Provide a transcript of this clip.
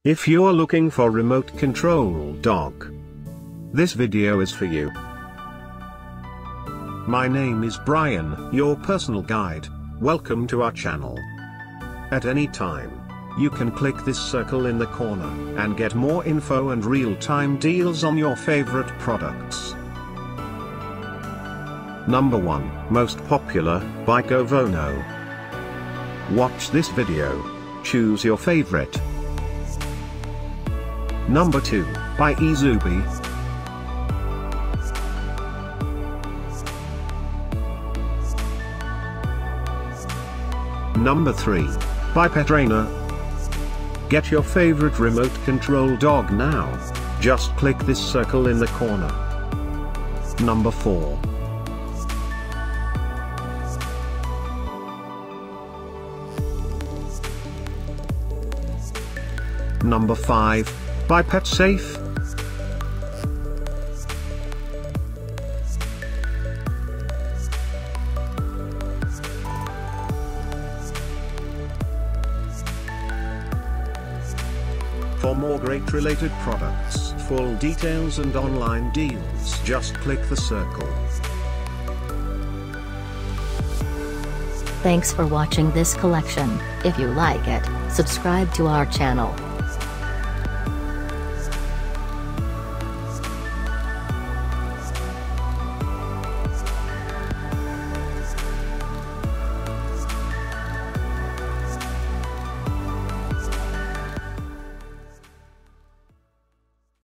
If you're looking for remote control dog, this video is for you. My name is Brian, your personal guide. Welcome to our channel. At any time, you can click this circle in the corner and get more info and real-time deals on your favorite products. Number 1, Most Popular, by Covono. Watch this video. Choose your favorite. Number 2, by eXuby. Number 3, by Petrainer. Get your favorite remote control dog now. Just click this circle in the corner. Number 4. Number 5, by PetSafe. For more great related products, full details and online deals, just click the circle. Thanks for watching this collection. If you like it, subscribe to our channel.